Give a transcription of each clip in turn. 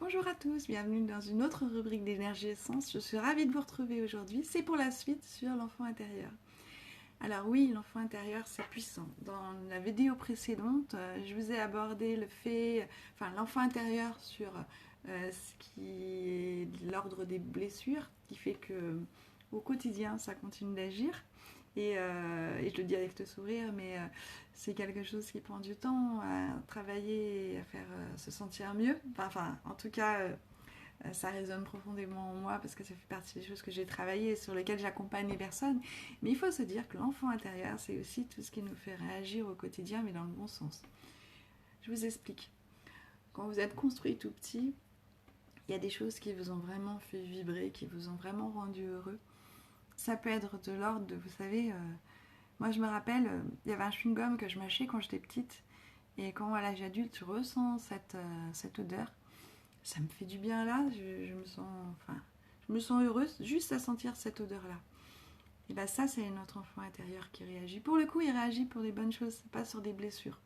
Bonjour à tous, bienvenue dans une autre rubrique d'énergie essence. Je suis ravie de vous retrouver aujourd'hui. C'est pour la suite sur l'enfant intérieur. Alors oui, l'enfant intérieur, c'est puissant. Dans la vidéo précédente, je vous ai abordé l'enfant intérieur sur ce qui est de l'ordre des blessures, qui fait que au quotidien, ça continue d'agir. Et je le dis avec le sourire, mais c'est quelque chose qui prend du temps à travailler et à faire se sentir mieux. En tout cas, ça résonne profondément en moi parce que ça fait partie des choses que j'ai travaillées et sur lesquelles j'accompagne les personnes. Mais il faut se dire que l'enfant intérieur, c'est aussi tout ce qui nous fait réagir au quotidien, mais dans le bon sens. Je vous explique. Quand vous êtes construit tout petit, il y a des choses qui vous ont vraiment fait vibrer, qui vous ont vraiment rendu heureux. Ça peut être de l'ordre de, vous savez, moi je me rappelle, il y avait un chewing-gum que je mâchais quand j'étais petite, et quand à l'âge adulte, je ressens cette odeur. Ça me fait du bien là, je me sens heureuse juste à sentir cette odeur-là. Et bien ça, c'est notre enfant intérieur qui réagit. Pour le coup, il réagit pour des bonnes choses, pas sur des blessures.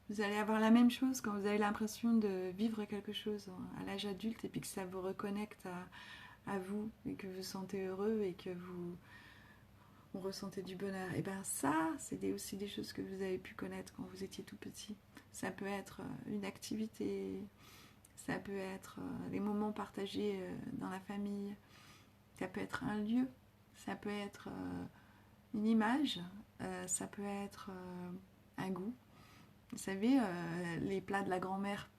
Vous allez avoir la même chose quand vous avez l'impression de vivre quelque chose à l'âge adulte et puis que ça vous reconnecte à vous et que vous sentez heureux et que vous ressentez du bonheur. Et bien ça, c'est aussi des choses que vous avez pu connaître quand vous étiez tout petit. Ça peut être une activité, ça peut être des moments partagés dans la famille, ça peut être un lieu, ça peut être une image, ça peut être un goût. Vous savez, les plats de la grand-mère,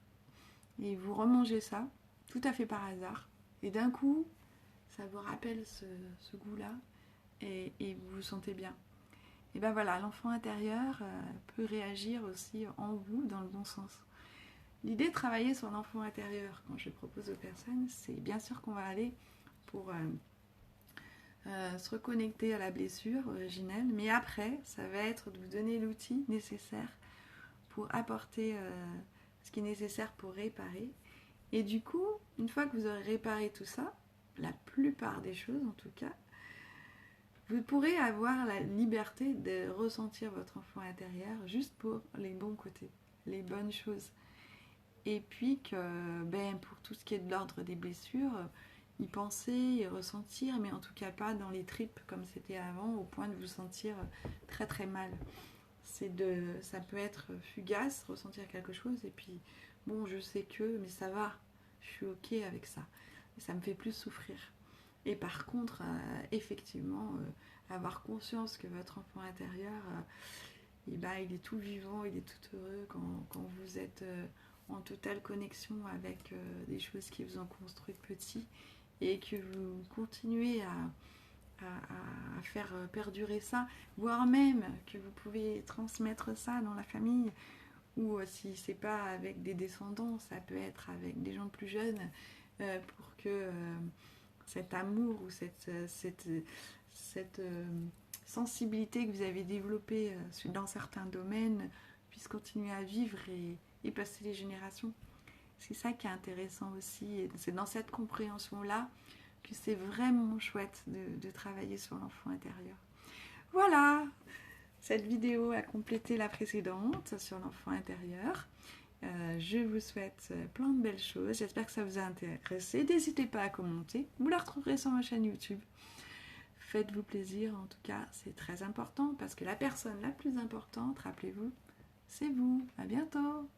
et vous remangez ça, tout à fait par hasard, et d'un coup, ça vous rappelle ce goût-là, et vous vous sentez bien. Et ben voilà, l'enfant intérieur peut réagir aussi en vous dans le bon sens. L'idée de travailler sur l'enfant intérieur, quand je propose aux personnes, c'est bien sûr qu'on va aller pour se reconnecter à la blessure originelle, mais après, ça va être de vous donner l'outil nécessaire pour apporter ce qui est nécessaire pour réparer. Et du coup, une fois que vous aurez réparé tout ça, la plupart des choses en tout cas, vous pourrez avoir la liberté de ressentir votre enfant intérieur juste pour les bons côtés, les bonnes choses. Et puis que pour tout ce qui est de l'ordre des blessures, y penser, y ressentir, mais en tout cas pas dans les tripes comme c'était avant, au point de vous sentir très très mal. Ça peut être fugace, ressentir quelque chose, et puis bon, je sais que, mais ça va, je suis ok avec ça. Ça me fait plus souffrir. Et par contre, effectivement, avoir conscience que votre enfant intérieur, il est tout vivant, il est tout heureux quand vous êtes en totale connexion avec des choses qui vous ont construit petit et que vous continuez à faire perdurer ça, voire même que vous pouvez transmettre ça dans la famille, ou si c'est pas avec des descendants, ça peut être avec des gens plus jeunes, pour que cet amour ou cette sensibilité que vous avez développée dans certains domaines puisse continuer à vivre et passer les générations. C'est ça qui est intéressant aussi, et c'est dans cette compréhension-là que c'est vraiment chouette de travailler sur l'enfant intérieur. Voilà, cette vidéo a complété la précédente sur l'enfant intérieur. Je vous souhaite plein de belles choses. J'espère que ça vous a intéressé. N'hésitez pas à commenter. Vous la retrouverez sur ma chaîne YouTube. Faites-vous plaisir, en tout cas, c'est très important parce que la personne la plus importante, rappelez-vous, c'est vous. À bientôt.